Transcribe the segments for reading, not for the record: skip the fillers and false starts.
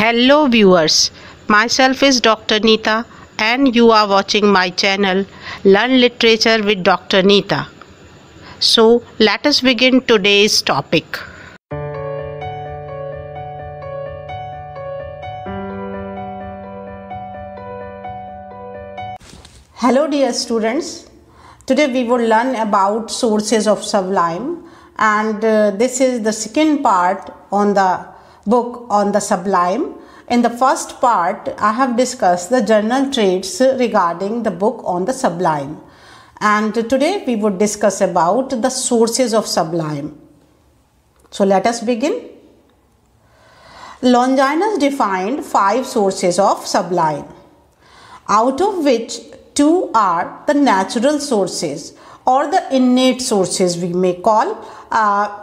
Hello viewers, myself is Dr. Neeta and you are watching my channel Learn Literature with Dr. Neeta. So let us begin today's topic. Hello dear students, today we will learn about sources of sublime and this is the second part on the book on the sublime. In the first part I have discussed the general traits regarding the book on the sublime and today we would discuss about the sources of sublime. So let us begin. Longinus defined 5 sources of sublime, out of which 2 are the natural sources or the innate sources we may call,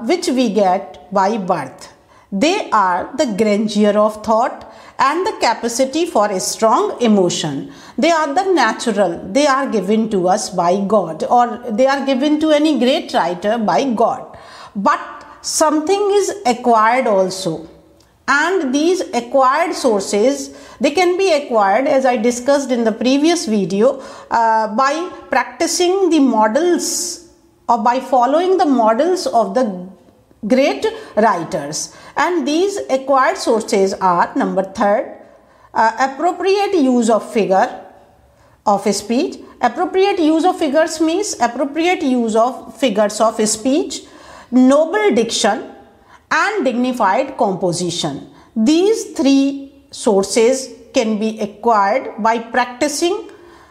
which we get by birth. They are the grandeur of thought and the capacity for a strong emotion. They are the natural, they are given to us by God, or they are given to any great writer by God. But something is acquired also. And these acquired sources, they can be acquired, as I discussed in the previous video, by practicing the models or by following the models of the great writers. And these acquired sources are, number 3, appropriate use of figure of speech. Appropriate use of figures means appropriate use of figures of speech, noble diction, and dignified composition. These 3 sources can be acquired by practicing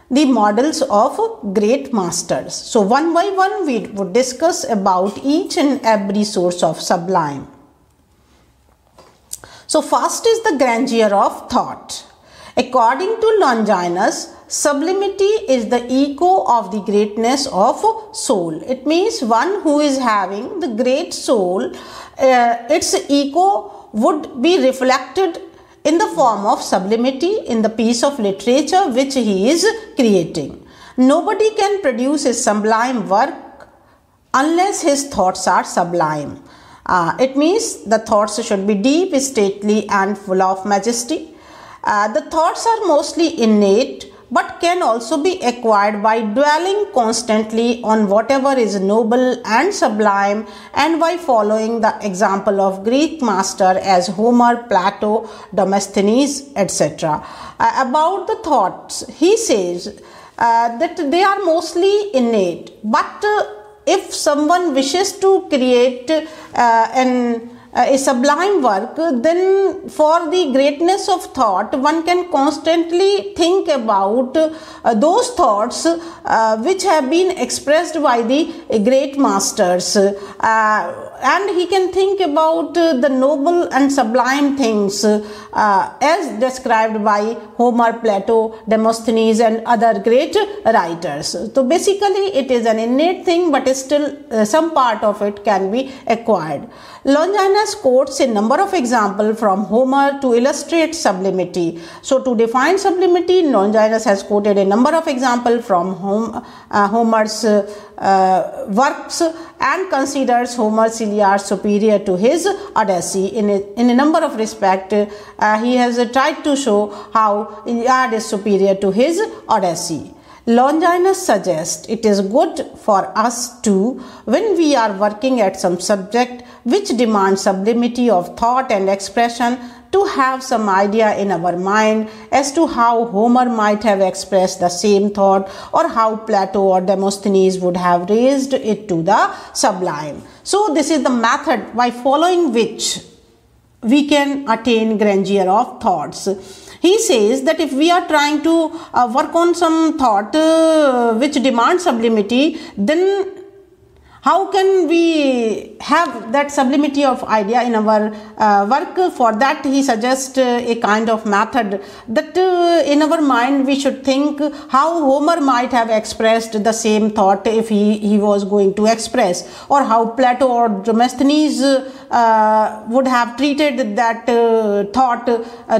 the models of great masters. So one by one we would discuss about each and every source of sublime. So first is the grandeur of thought. According to Longinus, sublimity is the echo of the greatness of soul. It means one who is having the great soul, its echo would be reflected in the form of sublimity in the piece of literature which he is creating. Nobody can produce a sublime work unless his thoughts are sublime. It means the thoughts should be deep, stately, and full of majesty. The thoughts are mostly innate but can also be acquired by dwelling constantly on whatever is noble and sublime and by following the example of Greek master as Homer, Plato, Demosthenes, etc. About the thoughts, he says that they are mostly innate, but if someone wishes to create a sublime work, then for the greatness of thought, one can constantly think about those thoughts which have been expressed by the great masters. And he can think about the noble and sublime things as described by Homer, Plato, Demosthenes and other great writers. So basically it is an innate thing, but still some part of it can be acquired. Longinus quotes a number of examples from Homer to illustrate sublimity. So to define sublimity, Longinus has quoted a number of examples from Homer's works and considers Homer's Iliad superior to his Odyssey. In a number of respects, he has tried to show how Iliad is superior to his Odyssey. Longinus suggests it is good for us to, when we are working at some subject which demands sublimity of thought and expression, to have some idea in our mind as to how Homer might have expressed the same thought or how Plato or Demosthenes would have raised it to the sublime. So this is the method by following which we can attain grandeur of thoughts. He says that if we are trying to work on some thought which demands sublimity, then how can we have that sublimity of idea in our work? For that he suggests a kind of method that in our mind we should think how Homer might have expressed the same thought if he was going to express, or how Plato or Demosthenes would have treated that thought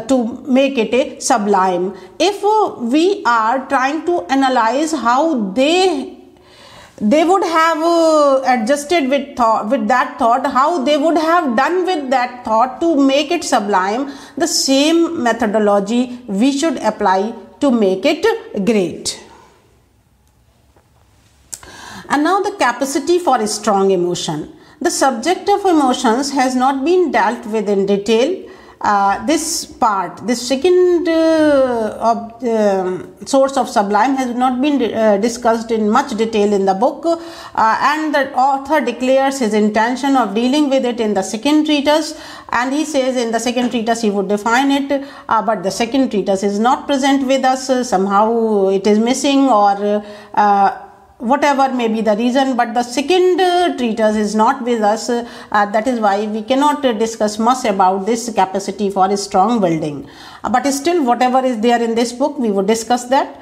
to make it a sublime. If we are trying to analyze how they they would have adjusted with that thought, how they would have done with that thought to make it sublime, the same methodology we should apply to make it great. And now the capacity for a strong emotion. The subject of emotions has not been dealt with in detail. This second source of sublime has not been discussed in much detail in the book, and the author declares his intention of dealing with it in the second treatise, and he says in the second treatise he would define it, but the second treatise is not present with us. Somehow it is missing, or whatever may be the reason, but the second treatise is not with us. That is why we cannot discuss much about this capacity for a strong building, but still whatever is there in this book we would discuss that.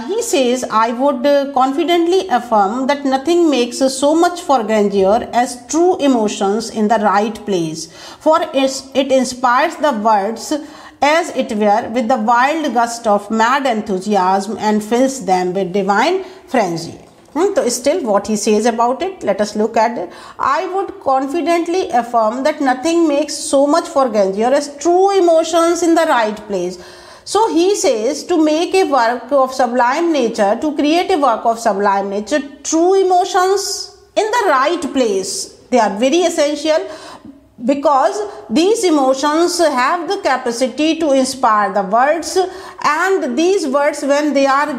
He says, I would confidently affirm that nothing makes so much for grandeur as true emotions in the right place, for it inspires the words as it were with the wild gust of mad enthusiasm and fills them with divine frenzy. So still what he says about it, let us look at it. I would confidently affirm that nothing makes so much for grandeur as true emotions in the right place. So he says, to make a work of sublime nature, to create a work of sublime nature, true emotions in the right place, they are very essential, because these emotions have the capacity to inspire the words, and these words, when they are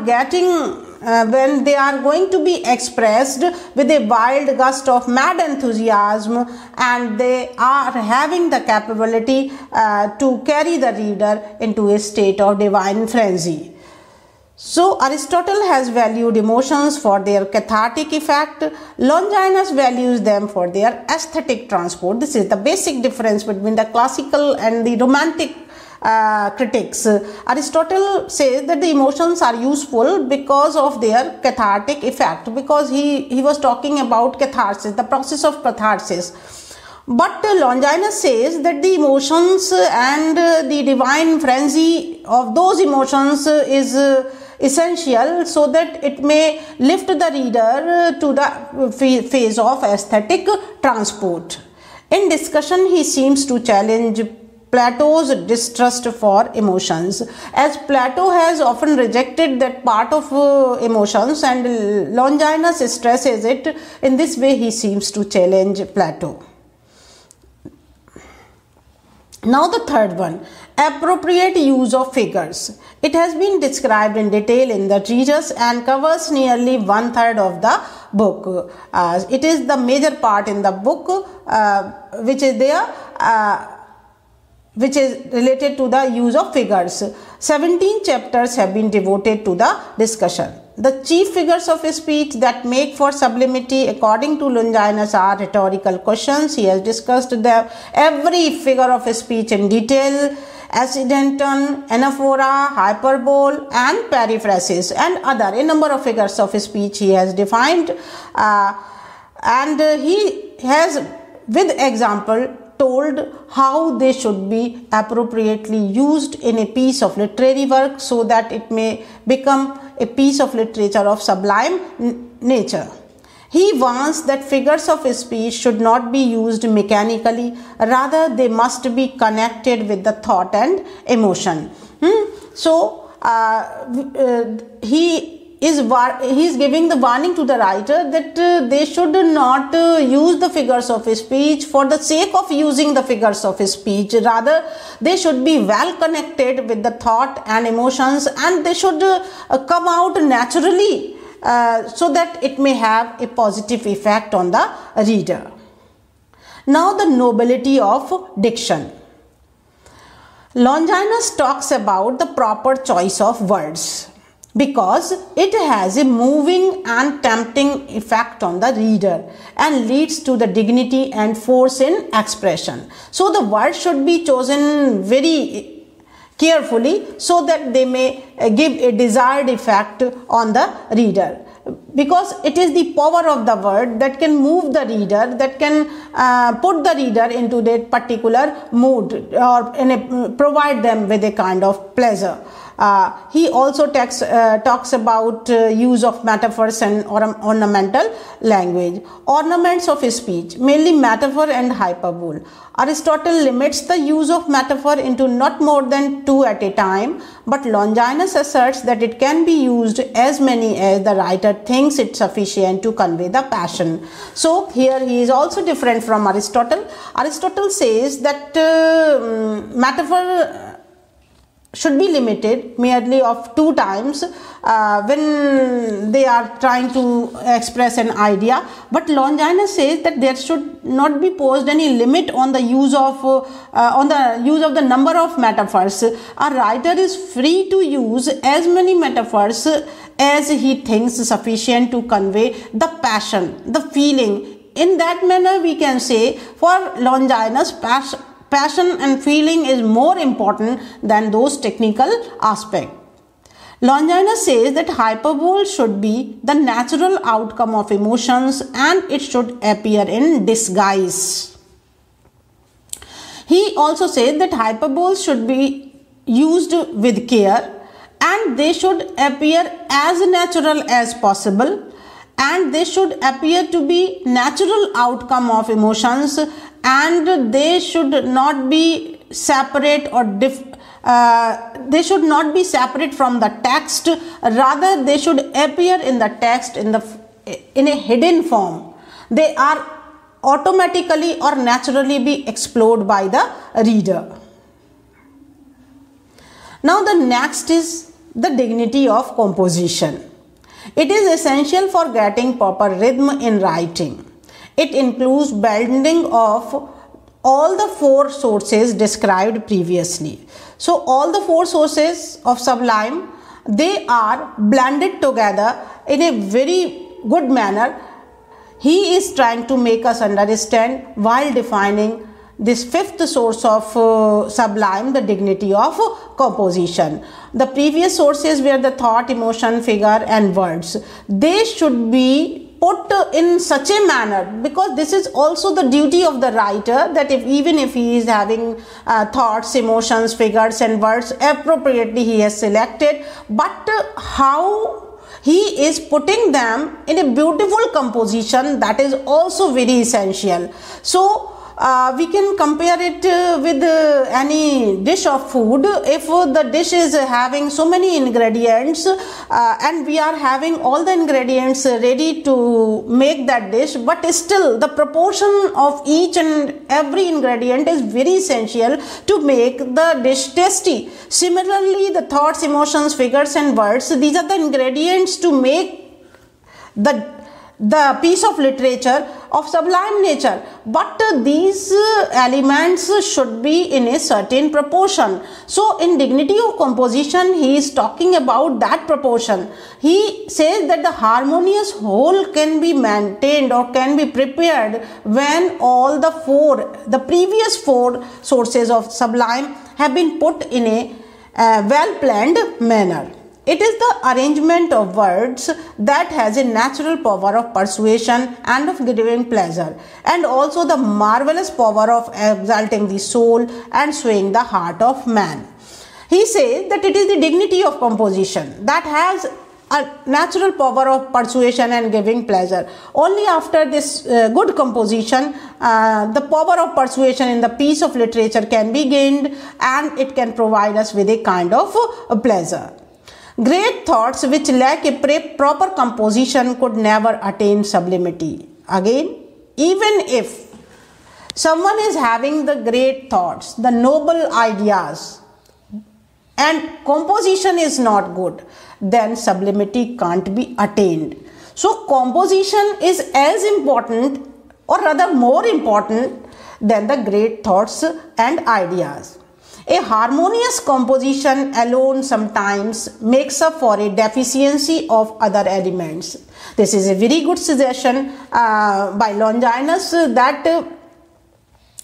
going to be expressed with a wild gust of mad enthusiasm, and they are having the capability to carry the reader into a state of divine frenzy. So Aristotle has valued emotions for their cathartic effect. Longinus values them for their aesthetic transport. This is the basic difference between the classical and the romantic critics. Aristotle says that the emotions are useful because of their cathartic effect, because he was talking about catharsis, the process of catharsis. But Longinus says that the emotions and the divine frenzy of those emotions is essential, so that it may lift the reader to the phase of aesthetic transport. In discussion, he seems to challenge Plato's distrust for emotions, as Plato has often rejected that part of emotions, and Longinus stresses it. In this way he seems to challenge Plato. Now the third one, appropriate use of figures. It has been described in detail in the treatise and covers nearly 1/3 of the book. It is the major part in the book which is there, which is related to the use of figures. 17 chapters have been devoted to the discussion. The chief figures of speech that make for sublimity, according to Longinus, are rhetorical questions. He has discussed every figure of speech in detail: accidenton, anaphora, hyperbole, and periphrasis, and other a number of figures of speech he has defined, and he has, with example, told how they should be appropriately used in a piece of literary work, so that it may become a piece of literature of sublime nature. He warns that figures of speech should not be used mechanically, rather they must be connected with the thought and emotion. So he is giving the warning to the writer that they should not use the figures of speech for the sake of using the figures of speech. Rather, they should be well connected with the thought and emotions, and they should come out naturally, so that it may have a positive effect on the reader. Now the nobility of diction. Longinus talks about the proper choice of words, because it has a moving and tempting effect on the reader and leads to the dignity and force in expression. So the words should be chosen very carefully, so that they may give a desired effect on the reader, because it is the power of the word that can move the reader, that can put the reader into that particular mood, or provide them with a kind of pleasure. He also talks about use of metaphors and ornamental language. Ornaments of speech, mainly metaphor and hyperbole. Aristotle limits the use of metaphor into not more than 2 at a time, but Longinus asserts that it can be used as many as the writer thinks it sufficient to convey the passion. So here he is also different from Aristotle. Aristotle says that metaphor should be limited merely of 2 times when they are trying to express an idea, but Longinus says that there should not be posed any limit on the use of the number of metaphors. A writer is free to use as many metaphors as he thinks sufficient to convey the passion, the feeling. In that manner, we can say for Longinus, passion and feeling is more important than those technical aspects. Longinus says that hyperbole should be the natural outcome of emotions and it should appear in disguise. He also says that hyperbole should be used with care and they should appear as natural as possible, and they should appear to be natural outcome of emotions, and they should not be separate or they should not be separate from the text. Rather, they should appear in the text in a hidden form. They are automatically or naturally be explored by the reader. Now the next is the dignity of composition. It is essential for getting proper rhythm in writing. It includes blending of all the 4 sources described previously. So all the 4 sources of Sublime, they are blended together in a very good manner. He is trying to make us understand while defining this 5th source of Sublime, the dignity of composition. The previous sources were the thought, emotion, figure and words. They should be put in such a manner, because this is also the duty of the writer, that even if he is having thoughts, emotions, figures and words appropriately he has selected, but how he is putting them in a beautiful composition, that is also very essential. So we can compare it with any dish of food. If the dish is having so many ingredients and we are having all the ingredients ready to make that dish, but still the proportion of each and every ingredient is very essential to make the dish tasty. Similarly, the thoughts, emotions, figures and words, these are the ingredients to make the piece of literature of sublime nature, but these elements should be in a certain proportion. So in dignity of composition, he is talking about that proportion. He says that the harmonious whole can be maintained or can be prepared when all the previous 4 sources of sublime have been put in a well planned manner. It is the arrangement of words that has a natural power of persuasion and of giving pleasure, and also the marvelous power of exalting the soul and swaying the heart of man. He says that it is the dignity of composition that has a natural power of persuasion and giving pleasure. Only after this good composition, the power of persuasion in the piece of literature can be gained, and it can provide us with a kind of pleasure. Great thoughts which lack a proper composition could never attain sublimity. Again, even if someone is having the great thoughts, the noble ideas, and composition is not good, then sublimity can't be attained. So composition is as important, or rather more important, than the great thoughts and ideas. A harmonious composition alone sometimes makes up for a deficiency of other elements. This is a very good suggestion by Longinus, that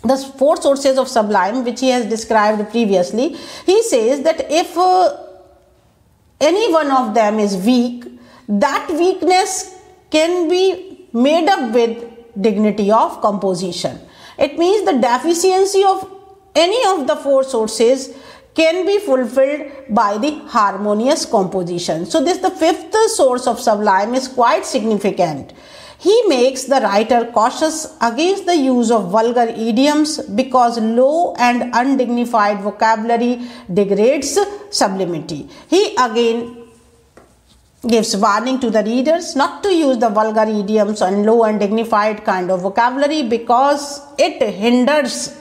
the 4 sources of sublime which he has described previously, he says that if any one of them is weak, that weakness can be made up with dignity of composition. It means the deficiency of any of the 4 sources can be fulfilled by the harmonious composition. So this, the fifth source of sublime, is quite significant. He makes the writer cautious against the use of vulgar idioms because low and undignified vocabulary degrades sublimity. He again gives warning to the readers not to use the vulgar idioms and low and dignified kind of vocabulary because it hinders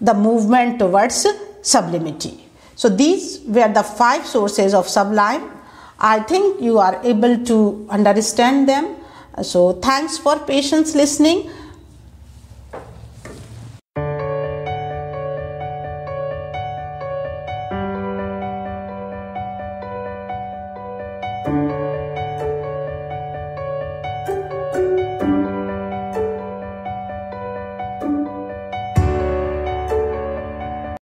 the movement towards sublimity. So these were the 5 sources of sublime. I think you are able to understand them. So thanks for patience listening.